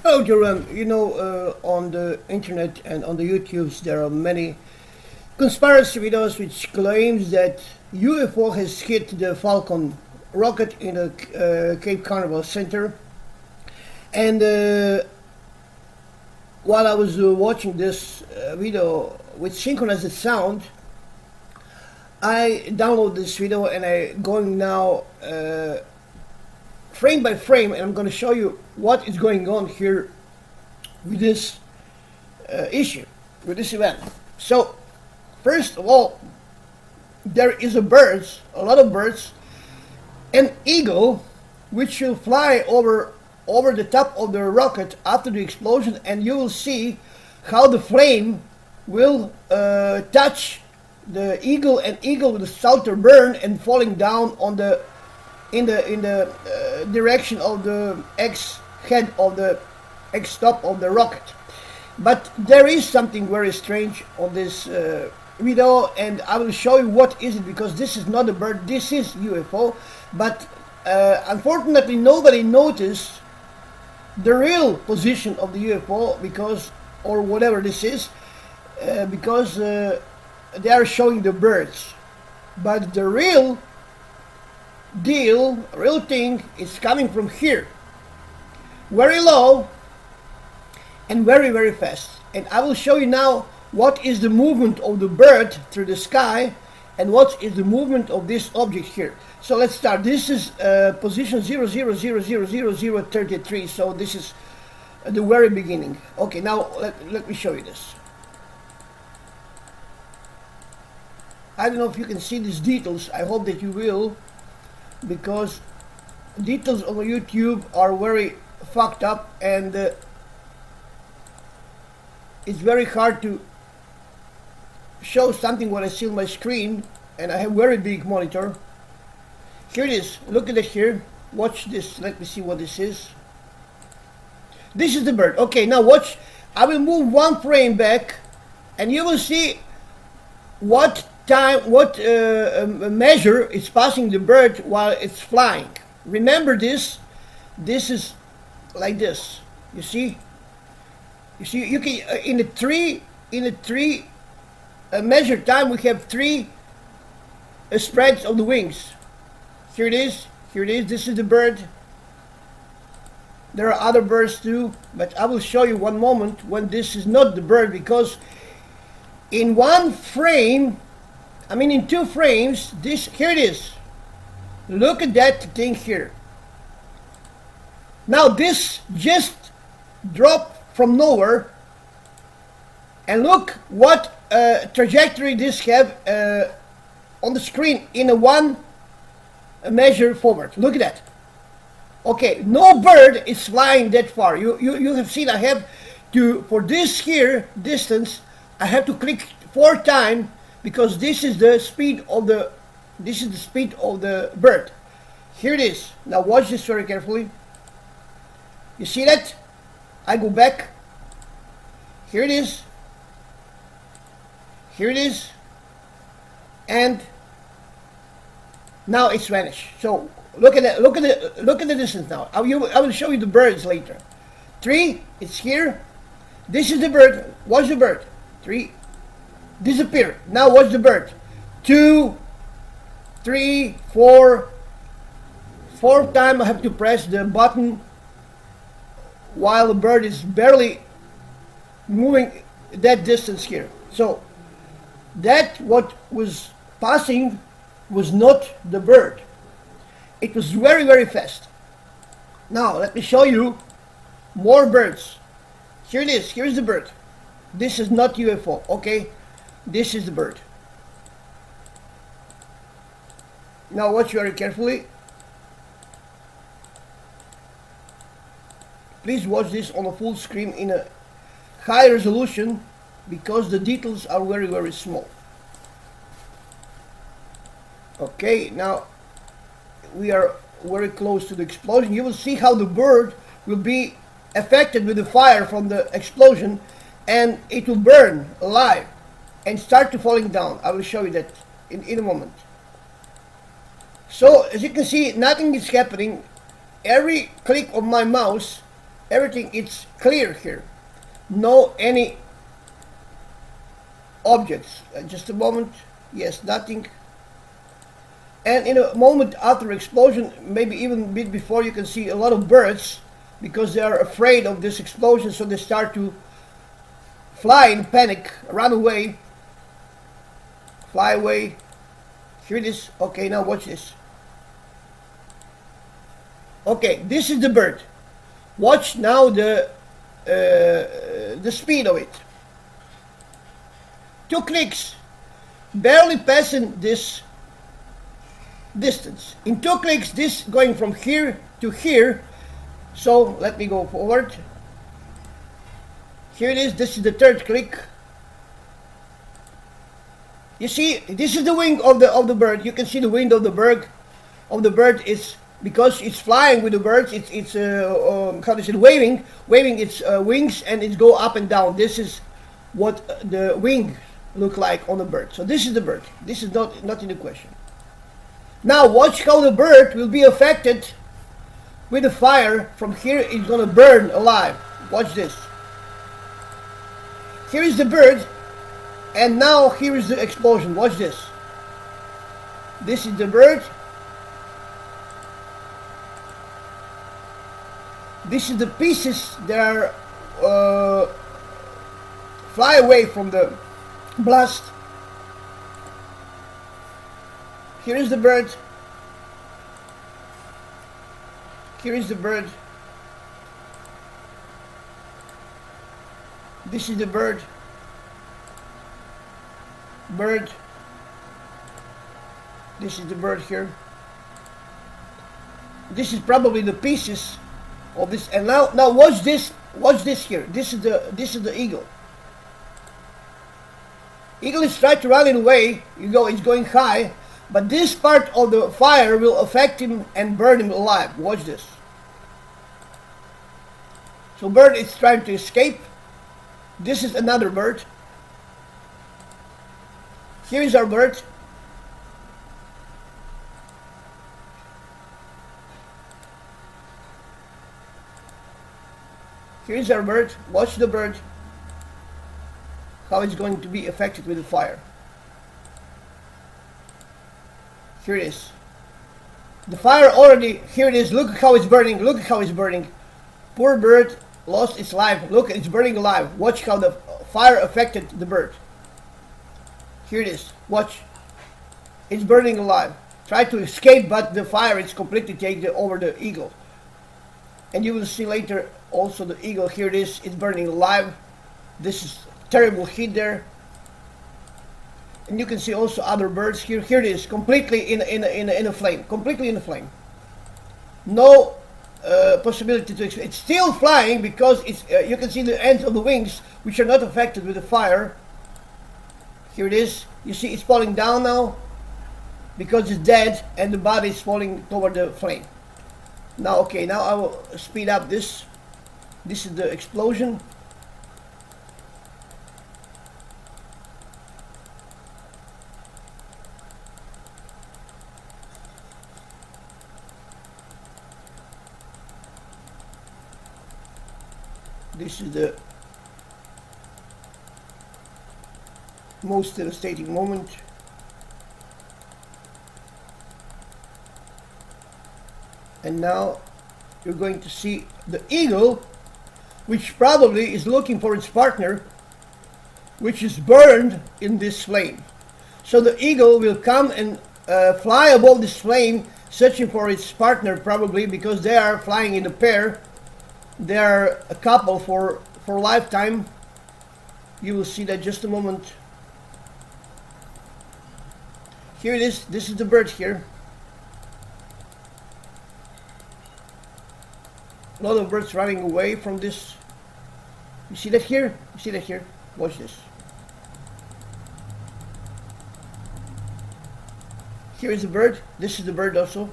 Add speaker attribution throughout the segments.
Speaker 1: Oh, Jerome, on the internet and on the YouTubes, there are many conspiracy videos which claims that UFO has hit the Falcon rocket in the Cape Canaveral Center. And while I was watching this video with synchronized sound, I download this video and I going now frame by frame, and I'm going to show you what is going on here with this issue, with this event. So, first of all, there is a lot of birds, an eagle, which will fly over the top of the rocket after the explosion, and you will see how the flame will touch the eagle, and eagle will start to burn and falling down on the in the direction of the X head of the X top of the rocket. But there is something very strange on this video, and I will show you what is it, because this is not a bird, this is UFO. But unfortunately nobody noticed the real position of the UFO, because, or whatever this is, because they are showing the birds, but the real thing is coming from here, very low and very, very fast. And I will show you now what is the movement of the bird through the sky and what is the movement of this object here. So let's start. This is position 00000033, so this is the very beginning. Okay, now let me show you this. I don't know if you can see these details. I hope that you will, because details on YouTube are very fucked up, and it's very hard to show something what I see on my screen, and I have very big monitor. Here it is. Look at it here. Watch this. Let me see what this is. This is the bird. Okay, now watch. I will move one frame back, and you will see what measure is passing the bird while it's flying. Remember this. This is like this. You see. You can in the three measured time, we have three spreads of the wings. Here it is. This is the bird. There are other birds too, but I will show you one moment when this is not the bird, because in one frame, I mean in two frames, here it is. Look at that thing here. Now this just dropped from nowhere, and look what trajectory this have on the screen in a one measure forward. Look at that. Okay, no bird is flying that far. You have seen I have to, for this here distance, I have to click 4 times, because this is the speed of the bird. Here it is. Now watch this very carefully. You see that? I go back. Here it is. And now it's vanished. So look at that. Look at the distance now. I will show you the birds later. 3, it's here. This is the bird. Watch the bird. 3, disappear. Now watch the bird. 2, 3, 4. 4th time I have to press the button while the bird is barely moving that distance here. So that what was passing was not the bird. It was very, very fast. Now let me show you more birds. Here it is. Here's the bird. This is not UFO. Okay, this is the bird. Now watch very carefully. Please watch this on a full screen in a high resolution, because the details are very, very small. Okay, now we are very close to the explosion. You will see how the bird will be affected with the fire from the explosion, and it will burn alive and start to falling down. I will show you that in a moment. So as you can see, nothing is happening. Every click of my mouse Everything it's clear here. No any objects. Just a moment. Yes, nothing. And in a moment after explosion, maybe even a bit before, you can see a lot of birds because they are afraid of this explosion, so they start to fly in panic, run away, fly away. Here it is. Okay, now watch this. Okay, this is the bird. Watch now the speed of it. 2 clicks, barely passing this distance. In 2 clicks, this going from here to here. So let me go forward. Here it is. This is the 3rd click. You see, this is the wing of the bird. You can see the wing of the bird. Is because it's flying with the birds. It's how is it, waving its wings, and it go up and down. This is what the wing look like on the bird. So this is the bird. This is not in the question. Now watch how the bird will be affected with the fire. From here it's gonna burn alive. Watch this. Here is the bird, and now here is the explosion. Watch this. This is the bird. This is the pieces that are fly away from the blast. Here is the bird. Here is the bird. This is the bird. This is the bird here. This is probably the pieces of this. And now watch this. Watch this here. This is the eagle. Eagle is trying to run away. It's going high. But this part of the fire will affect him and burn him alive. Watch this. So bird is trying to escape. This is another bird. Here is our bird. Here is our bird. Watch the bird. How it's going to be affected with the fire. Here it is. The fire already, here it is. Look how it's burning. Look how it's burning. Poor bird lost its life. Look, it's burning alive. Watch how the fire affected the bird. Here it is. Watch. It's burning alive. Try to escape, but the fire is completely taken over the eagle. And you will see later also the eagle. Here it is. It's burning alive. This is terrible heat there. And you can see also other birds here. Here it is, completely in a flame. Completely in a flame. No possibility to escape. It's still flying because it's. You can see the ends of the wings, which are not affected with the fire. Here it is. You see, it's falling down now because it's dead, and the body is falling toward the flame. Now, okay. Now I will speed up this. This is the explosion. This is the most devastating moment. And now you're going to see the eagle, which probably is looking for its partner, which is burned in this flame. So the eagle will come and fly above this flame, searching for its partner, probably because they are flying in a pair. They are a couple for lifetime. You will see that just a moment. Here it is. This is the bird here. A lot of birds running away from this. You see that here? You see that here? Watch this. Here is the bird. This is the bird also.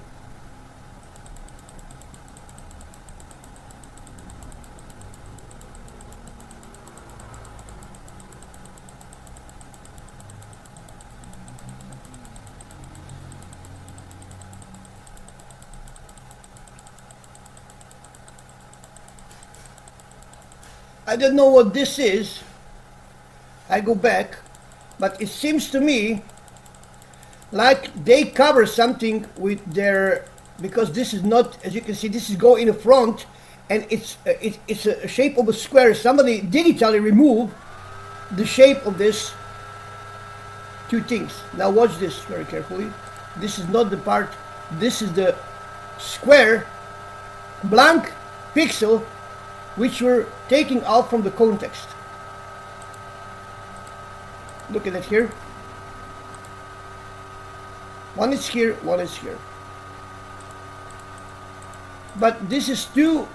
Speaker 1: I don't know what this is. I go back, but it seems to me like they cover something with their, because this is not, as you can see, this is go in the front, and it's a shape of a square. Somebody digitally remove the shape of this two things. Now watch this very carefully. This is not the part, this is the square blank pixel which we're taking out from the context. Look at it here. One is here, one is here. But this is too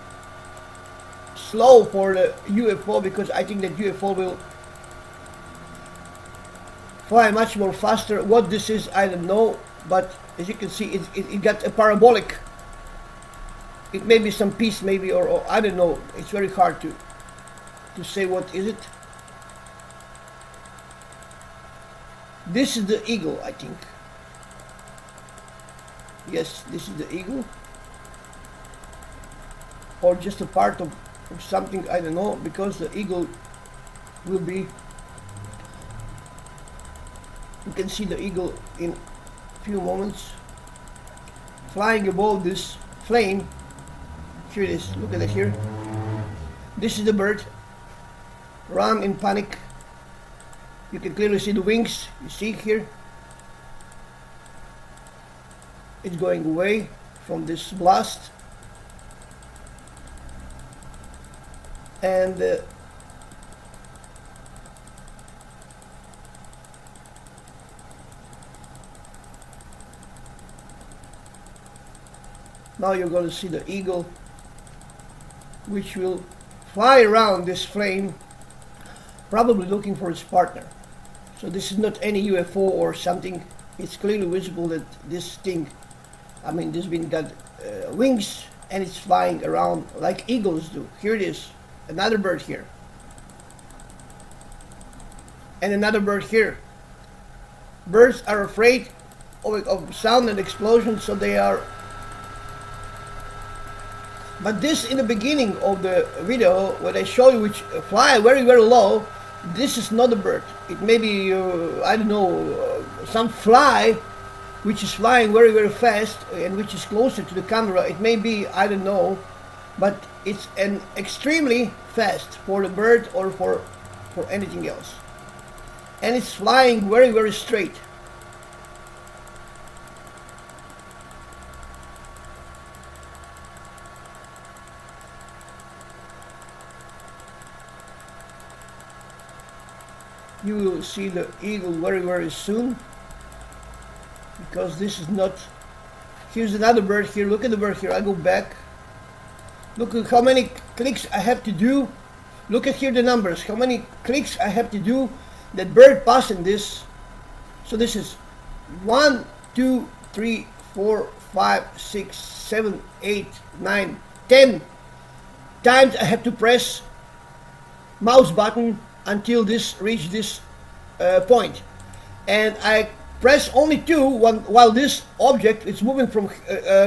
Speaker 1: slow for the UFO, because I think that UFO will fly much more faster. What this is, I don't know, but as you can see, it got a parabolic. It may be some piece, maybe, or I don't know. It's very hard to say what is it. This is the eagle, I think. Yes, this is the eagle, or just a part of something, I don't know, because the eagle will be, you can see the eagle in a few moments flying above this flame. Here it is, look at it here. This is the bird, run in panic. You can clearly see the wings, you see here. It's going away from this blast. And now you're going to see the eagle, which will fly around this flame, probably looking for its partner. So this is not any UFO or something. It's clearly visible that this thing, I mean, this thing got wings, and it's flying around like eagles do. Here it is, another bird here, and another bird here. Birds are afraid of sound and explosion, so they are. But this, in the beginning of the video, when I show you which fly very, very low, this is not a bird. It may be, I don't know, some fly which is flying very, very fast and which is closer to the camera. It may be, I don't know, but it's an extremely fast for the bird or for anything else. And it's flying very, very straight. You will see the eagle very, very soon, because this is not. Here's another bird here. Look at the bird here. I go back. Look at how many clicks I have to do. Look at here the numbers. How many clicks I have to do that bird passing this. So this is 1, 2, 3, 4, 5, 6, 7, 8, 9, 10 times I have to press mouse button until this reach this point, and I press only 2 while this object is moving from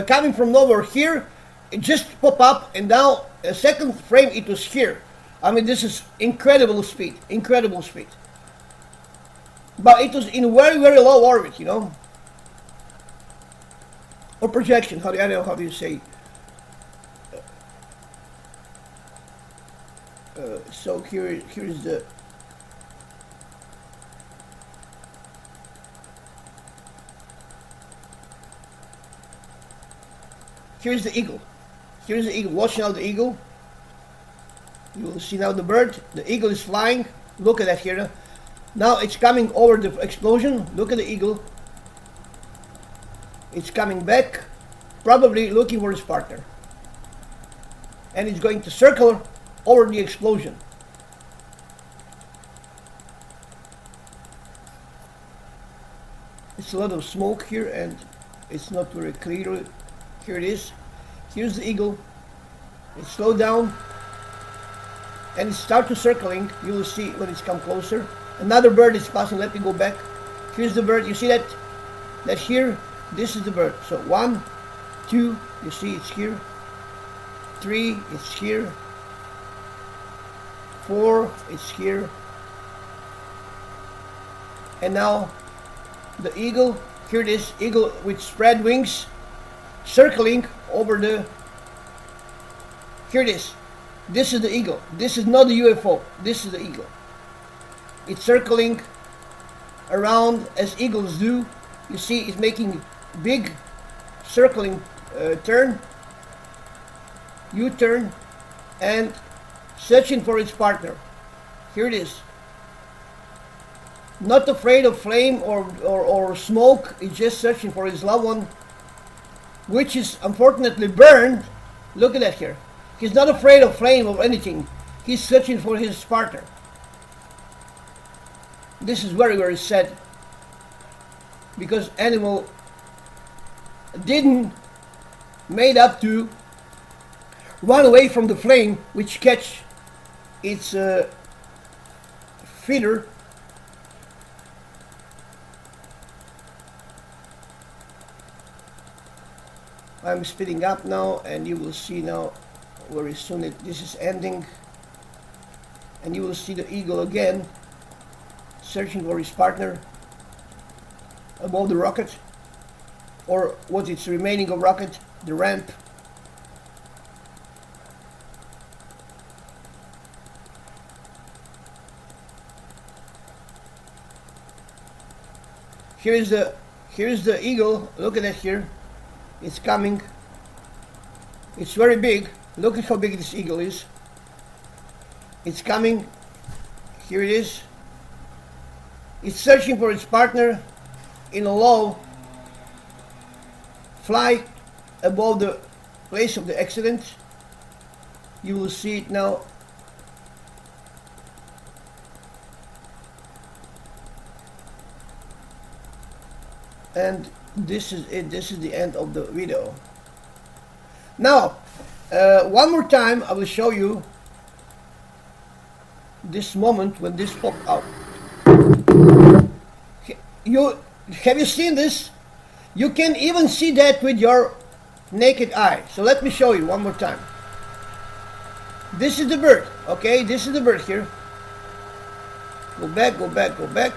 Speaker 1: coming from nowhere here. It just pop up, and now a second frame it was here. I mean, this is incredible speed, but it was in very, very low orbit, you know, or projection. I don't know how do you say. So here is the. Here's the eagle. Here's the eagle. Watch now the eagle. You will see now the bird. The eagle is flying. Look at that here. Now it's coming over the explosion. Look at the eagle. It's coming back, probably looking for its partner. And it's going to circle over the explosion. It's a lot of smoke here, and it's not very clear. Here it is. Here's the eagle. It slowed down and it starts to circling. You will see when it's come closer. Another bird is passing. Let me go back. Here's the bird. You see that? That here. This is the bird. So 1, 2. You see it's here. 3. It's here. 4, it's here. And now the eagle, here it is, eagle with spread wings, circling over the, here it is. This is the eagle. This is not the UFO. This is the eagle. It's circling around as eagles do. You see it's making big circling turn, U-turn, and searching for its partner. Here it is. Not afraid of flame or smoke. It's just searching for his loved one, which is unfortunately burned. Look at that here. He's not afraid of flame or anything. He's searching for his partner. This is very, very sad, because animal didn't made up to run away from the flame which catch its feeder. I'm speeding up now, and you will see now very soon this is ending, and you will see the eagle again searching for his partner above the rocket, or what is remaining of rocket, the ramp. Here is the eagle. Look at that here. It's coming. It's very big. Look at how big this eagle is. It's coming. Here it is. It's searching for its partner in a low fly above the place of the accident. You will see it now. And this is it. This is the end of the video. Now, one more time I will show you this moment when this popped out. Have you seen this? You can even see that with your naked eye. So let me show you one more time. This is the bird, okay? This is the bird here. Go back, go back, go back.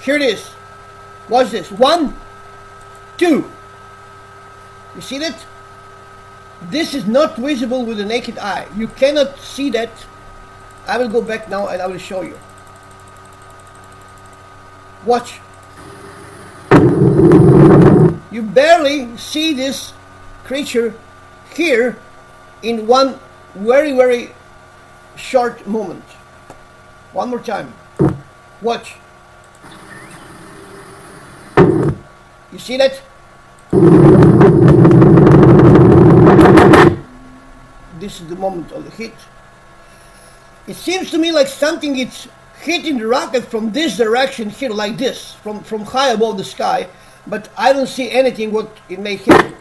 Speaker 1: Here it is. Watch this. 1, 2. You see that? This is not visible with the naked eye. You cannot see that. I will go back now and I will show you. Watch. You barely see this creature here in one very, very short moment. One more time. Watch. You see that? This is the moment of the hit. It seems to me like something is hitting the rocket from this direction here, like this, from high above the sky, but I don't see anything what it may hit.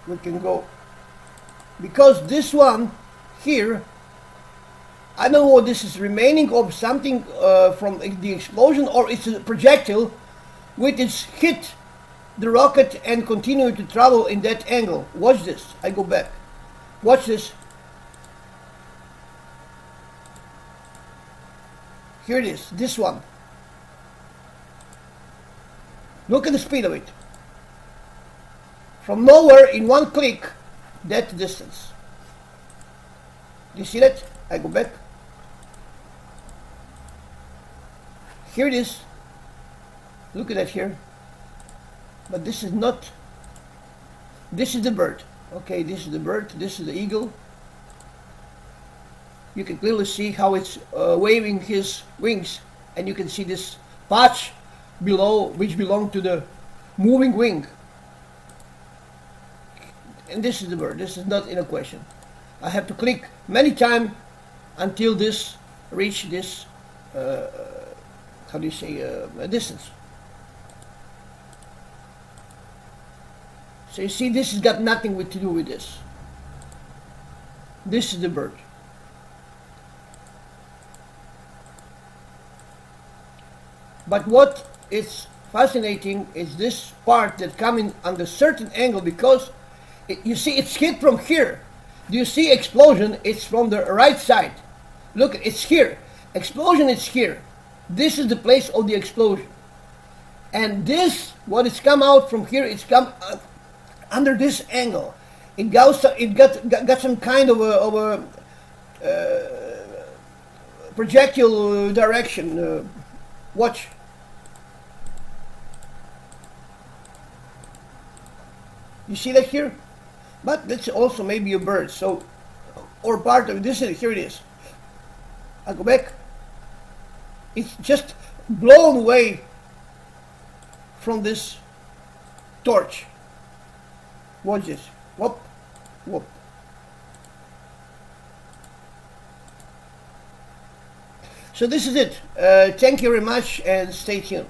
Speaker 1: We can go, because this one here, I don't know what this is remaining of, something from the explosion, or it's a projectile which is hit the rocket and continue to travel in that angle. Watch this. I go back. Watch this. Here it is. This one. Look at the speed of it. From nowhere, in one click, that distance. Do you see that? I go back. Here it is. Look at that here. But this is not. This is the bird. Okay, this is the bird. This is the eagle. You can clearly see how it's waving his wings, and you can see this patch below, which belongs to the moving wing. And this is the bird. This is not in a question. I have to click many times until this reach this how do you say distance. So you see, this has got nothing to do with this. This is the bird. But what is fascinating is this part that comes in under certain angle, because You see, it's hit from here. Do you see explosion? It's from the right side. Look, it's here. Explosion is here. This is the place of the explosion. And this, what is come out from here, it's come under this angle. It got some kind of a projectile direction. Watch. You see that here? But that's also maybe a bird. So, or part of this. Here it is. I go back. It's just blown away from this torch. Watch this. Whoop, whoop. So this is it. Thank you very much and stay tuned.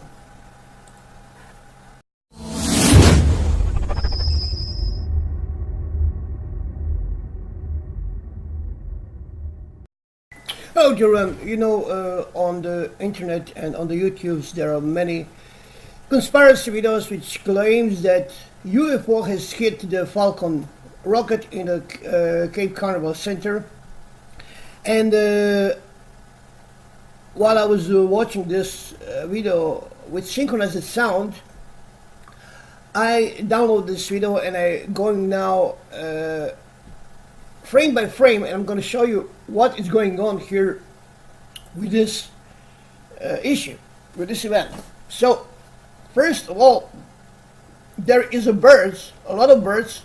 Speaker 1: Hello, Jerome. You know, on the internet and on the YouTubes, there are many conspiracy videos which claims that UFO has hit the Falcon rocket in the Cape Canaveral Center. And while I was watching this video with synchronized sound, I download this video and I going now frame by frame, and I'm going to show you what is going on here with this issue, with this event. So, first of all, there is a lot of birds,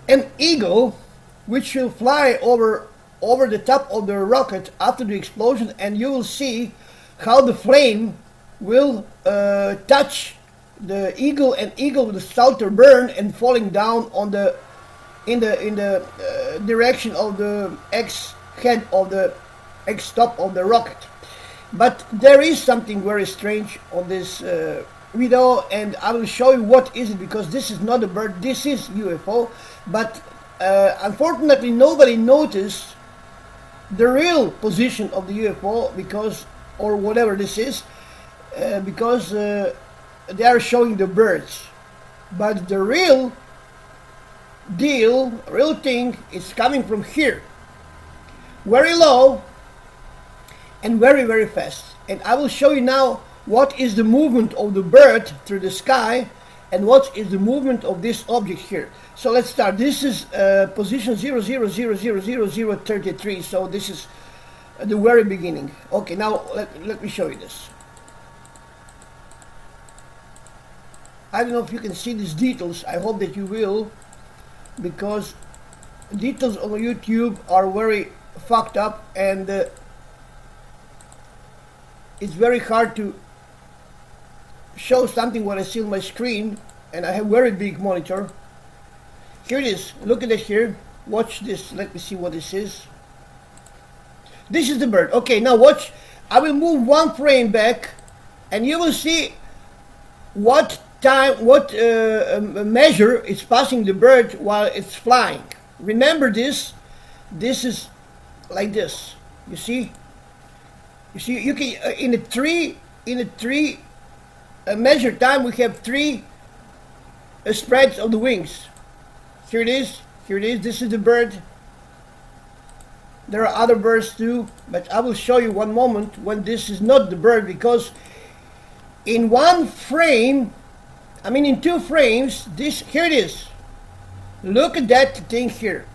Speaker 1: an eagle, which will fly over the top of the rocket after the explosion, and you will see how the flame will touch the eagle, and eagle will start to burn and falling down on the in the direction of the X head of the X top of the rocket. But there is something very strange on this video, and I will show you what is it, because this is not a bird, this is UFO. But unfortunately nobody noticed the real position of the UFO, because, or whatever this is, because they are showing the birds. But the real thing is coming from here, very low and very, very fast. And I will show you now what is the movement of the bird through the sky and what is the movement of this object here. So let's start. This is position 00000033. So this is the very beginning. Okay, now let me show you this. I don't know if you can see these details. I hope that you will, because details on YouTube are very fucked up, and it's very hard to show something what I see on my screen, and I have very big monitor. Here it is. Look at it here. Watch this. Let me see what this is. This is the bird. Okay, now watch. I will move one frame back, and you will see what measure is passing the bird while it's flying. Remember this. This is like this. You see. You can in a three measure time we have three spreads of the wings. Here it is. This is the bird. There are other birds too, but I will show you one moment when this is not the bird, because in one frame, I mean in two frames, this, here it is. Look at that thing here.